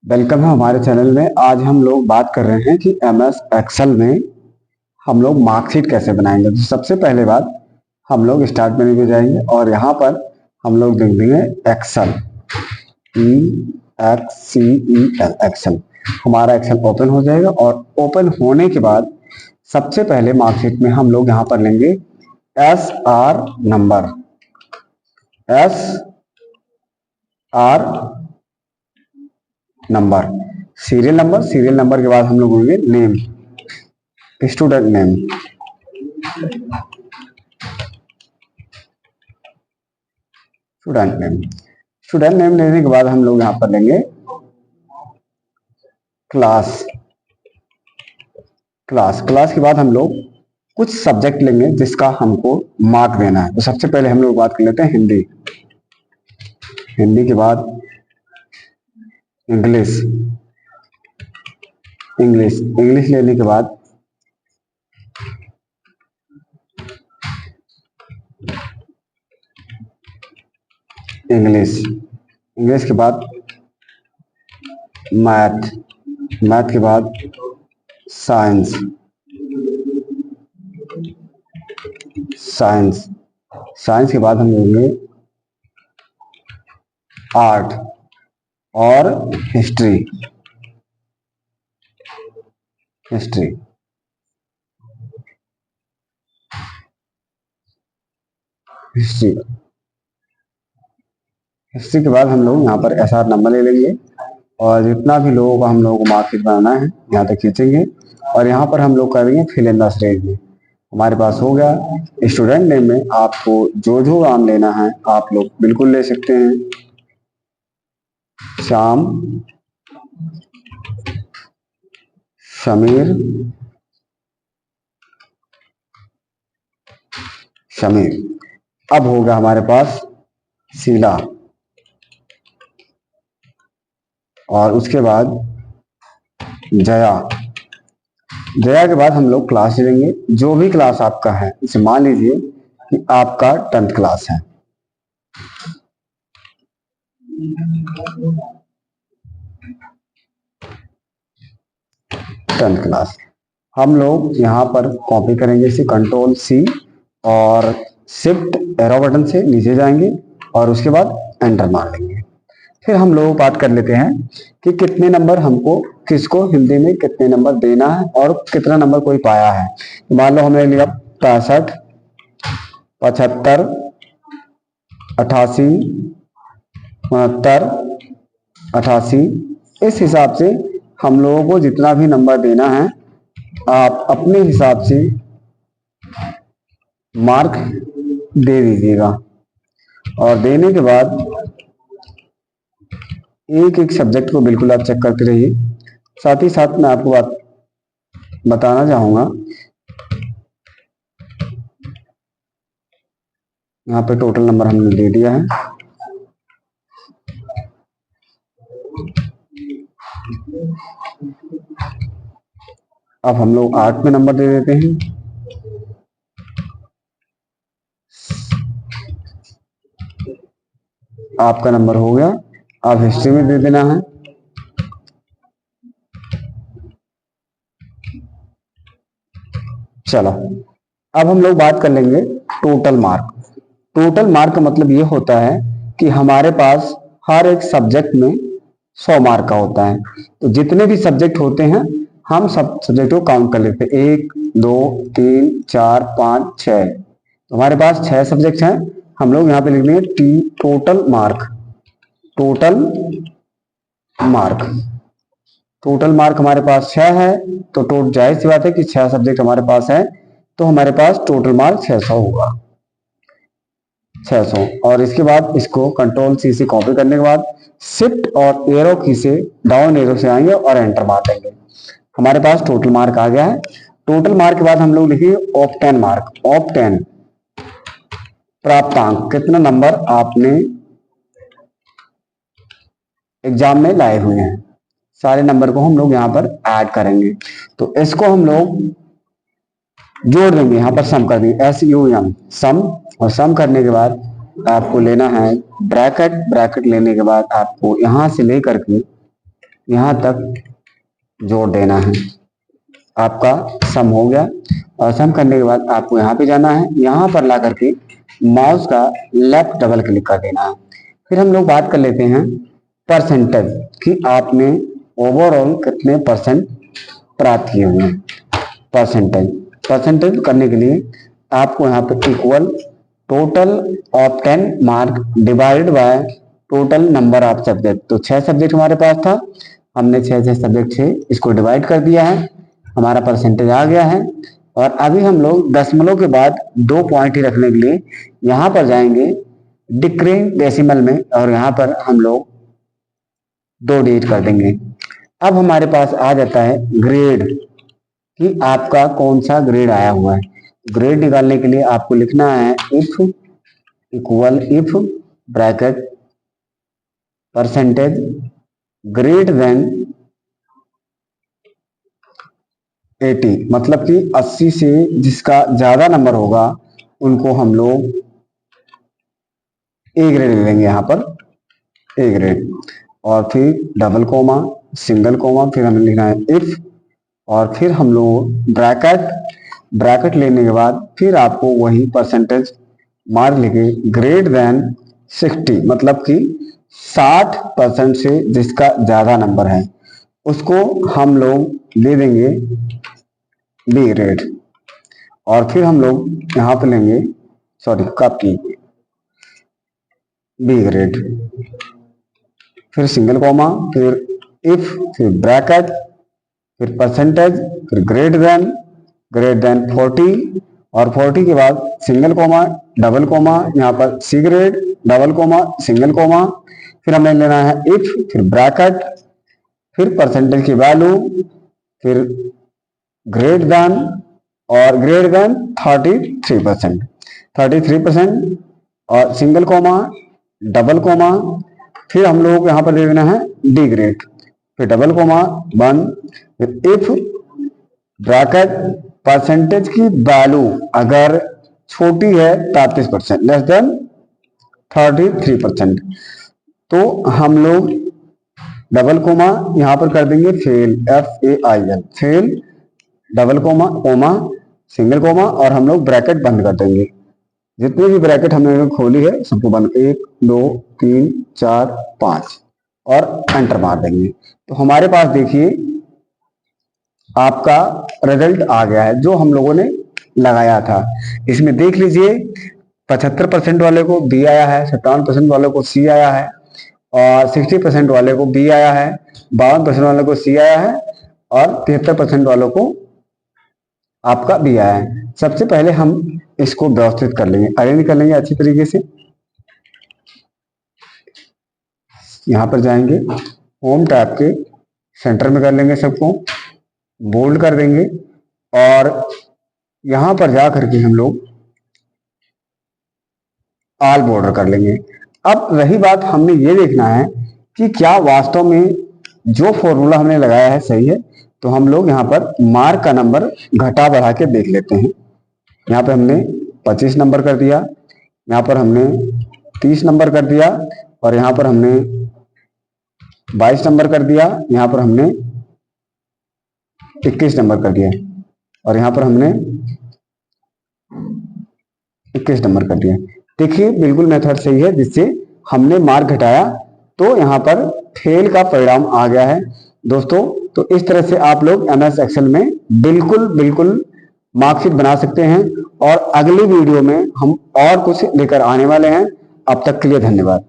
Welcome है हमारे channel में। आज हम लोग बात कर रहे हैं कि एमएस एक्सेल में हम लोग मार्कशीट कैसे बनाएंगे। तो सबसे पहले बात, हम लोग स्टार्ट मेन्यू पे जाएंगे और यहाँ पर हम लोग देख देंगे एक्सेल, EXCEL एक्सेल। हमारा एक्सेल ओपन हो जाएगा और ओपन होने के बाद सबसे पहले मार्कशीट में हम लोग यहाँ पर लेंगे SR number, SR number, serial number के बाद हम लोग होंगे name, student name, student name लेने के बाद हम लोग यहाँ पर लेंगे क्लास, क्लास के बाद हम लोग कुछ सब्जेक्ट लेंगे जिसका हमको मार्क देना है। तो सबसे पहले हम लोग बात कर लेते हैं हिंदी, हिंदी के बाद इंग्लिश, इंग्लिश लेने के बाद इंग्लिश के बाद मैथ, मैथ के बाद साइंस, साइंस के बाद हम लेंगे आर्ट और हिस्ट्री, हिस्ट्री के बाद हम लोग यहाँ पर SR नंबर ले लेंगे और जितना भी लोगों का हम लोगों को मार्कशीट बनाना है यहाँ तक खींचेंगे और यहाँ पर हम लोग करेंगे फिल इन द स्टेज में। हमारे पास हो गया। स्टूडेंट नेम में आपको जो जो नाम लेना है आप लोग बिल्कुल ले सकते हैं। श्याम, शमीर। अब होगा हमारे पास शीला और उसके बाद जया, जया के बाद हम लोग क्लास लेंगे, जो भी क्लास आपका है। इसे मान लीजिए कि आपका 10th क्लास है, हम लोग यहाँ पर कॉपी करेंगे इसे Ctrl+C और शिफ्ट एरो बटन से नीचे जाएंगे और उसके बाद एंटर मार लेंगे। फिर हम लोग बात कर लेते हैं कि कितने नंबर हमको, किसको हिंदी में कितने नंबर देना है और कितना नंबर कोई पाया है। मान लो हमने लिया 65, 75, 88, 69, 88। इस हिसाब से हम लोगों को जितना भी नंबर देना है आप अपने हिसाब से मार्क दे दीजिएगा और देने के बाद एक एक सब्जेक्ट को बिल्कुल आप चेक करते रहिए। साथ ही साथ मैं आपको बात बताना चाहूंगा, यहाँ पे टोटल नंबर हमने दे दिया है। अब हम लोग 8 में नंबर दे देते हैं। आपका नंबर हो गया। अब हिस्ट्री में दे देना है। चलो अब हम लोग बात कर लेंगे टोटल मार्क। टोटल मार्क का मतलब ये होता है कि हमारे पास हर एक सब्जेक्ट में 100 मार्क का होता है। तो जितने भी सब्जेक्ट होते हैं हम सब सब्जेक्ट को काउंट कर लेते हैं, 1 2 3 4 5 6। तो हमारे पास 6 सब्जेक्ट हैं। हम लोग यहाँ पे लिख देंगे टोटल मार्क, टोटल मार्क हमारे पास 6 है। तो जाहिर सी बात है कि 6 सब्जेक्ट हमारे पास है तो हमारे पास टोटल मार्क 600 होगा, 600। और इसके बाद इसको Ctrl+C से कॉपी करने के बाद शिफ्ट और एरो की से डाउन एरो से आएंगे और एंटर मार देंगे। हमारे पास टोटल मार्क आ गया है। टोटल मार्क के बाद हम लोग लिखेंगे ऑब्टेन मार्क, ऑब्टेन प्राप्तांक, कितना नंबर आपने एग्जाम में लाए हुए हैं। सारे नंबर को हम लोग यहाँ पर ऐड करेंगे। तो इसको हम लोग जोड़ देंगे, यहाँ पर सम कर देंगे, SUM सम। और सम करने के बाद आपको लेना है ब्रैकेट। ब्रैकेट लेने के बाद आपको यहां से लेकर के यहां तक जोड़ देना है। आपका सम हो गया, और सम करने के बाद आपको यहाँ पे जाना है, यहाँ पर ला करके माउस का लेफ्ट डबल क्लिक कर देना है। फिर हम लोग बात कर लेते हैं परसेंटेज कि आपने ओवरऑल कितने परसेंट प्राप्त किए हुए हैं। परसेंटेज परसेंटेज करने के लिए आपको यहाँ पे equal total of 10 mark divided by total number of subject. तो 6 सब्जेक्ट हमारे पास था, हमने 6 सब्जेक्ट से इसको डिवाइड कर दिया है, हमारा परसेंटेज आ गया है। और अभी हम लोग दशमलव के बाद 2 पॉइंट ही रखने के लिए यहाँ पर जाएंगे डिक्रीज डेसिमल में, और यहाँ पर हम लोग 2 डिजिट कर देंगे। अब हमारे पास आ जाता है ग्रेड कि आपका कौन सा ग्रेड आया हुआ है। ग्रेड निकालने के लिए आपको लिखना है if equal if bracket percentage greater than 80, मतलब कि 80 से जिसका ज्यादा नंबर होगा उनको हम लोग ए ग्रेड ले लेंगे, यहाँ पर ए ग्रेड। और फिर डबल कोमा, सिंगल कोमा, फिर हमें लिखना है इफ, और फिर हम लोग ब्रैकेट। ब्रैकेट लेने के बाद फिर आपको वही परसेंटेज मार्क लेके ग्रेटर देन 60, मतलब कि 60% से जिसका ज्यादा नंबर है उसको हम लोग दे देंगे बी ग्रेड। और फिर हम लोग यहाँ पे लेंगे कॉपी बी ग्रेड, फिर सिंगल कॉमा, फिर इफ, फिर ब्रैकेट, फिर परसेंटेज, फिर ग्रेटर देन 40, और 40 के बाद सिंगल कोमा, डबल कोमा, यहाँ पर C grade, double comma, single comma, फिर हमें लेना है इफ, फिर ब्रैकेट, फिर परसेंटेज की वैल्यू, फिर ग्रेटर देन, और ग्रेटर देन 33%, 33%, और सिंगल कोमा, डबल कोमा, फिर हम लोग यहाँ पर दे देना है डी ग्रेड, फिर डबल कोमा 1, फिर इफ ब्रैकेट परसेंटेज की वैल्यू अगर छोटी है 33%, लेस देन 33%, तो हम लोग डबल कोमा यहाँ पर कर देंगे fail, FAIL, fail, double comma, comma, single comma, और हम लोग ब्रैकेट बंद कर देंगे। जितनी भी ब्रैकेट हमने खोली है सबको बंद, 1 2 3 4 5, और एंटर मार देंगे। तो हमारे पास देखिए आपका रिजल्ट आ गया है जो हम लोगों ने लगाया था। इसमें देख लीजिए 75% वाले को बी आया है, 57% वाले को सी आया है, और 60% वाले को बी आया है, 52% वाले को सी आया है, और 73% वालों को आपका बी आया है। सबसे पहले हम इसको व्यवस्थित कर लेंगे, अरेंज कर लेंगे अच्छी तरीके से। यहाँ पर जाएंगे, होम टैब के सेंटर में कर लेंगे, सबको बोल्ड कर देंगे, और यहां पर जा करके हम लोग ऑल बॉर्डर कर लेंगे। अब रही बात, हमने ये देखना है कि क्या वास्तव में जो फॉर्मूला हमने लगाया है सही है। तो हम लोग यहाँ पर मार्क का नंबर घटा बढ़ा के देख लेते हैं। यहाँ पे हमने 25 नंबर कर दिया, यहाँ पर हमने 30 नंबर कर दिया, और यहाँ पर हमने 22 नंबर कर दिया, यहाँ पर हमने 21 नंबर कर दिया, और यहाँ पर हमने 21 नंबर कर दिया। देखिए बिल्कुल मेथड सही है, जिससे हमने मार्क घटाया तो यहाँ पर फेल का परिणाम आ गया है दोस्तों। तो इस तरह से आप लोग MS एक्सेल में बिल्कुल मार्कशीट बना सकते हैं, और अगली वीडियो में हम और कुछ लेकर आने वाले हैं। अब तक के लिए धन्यवाद।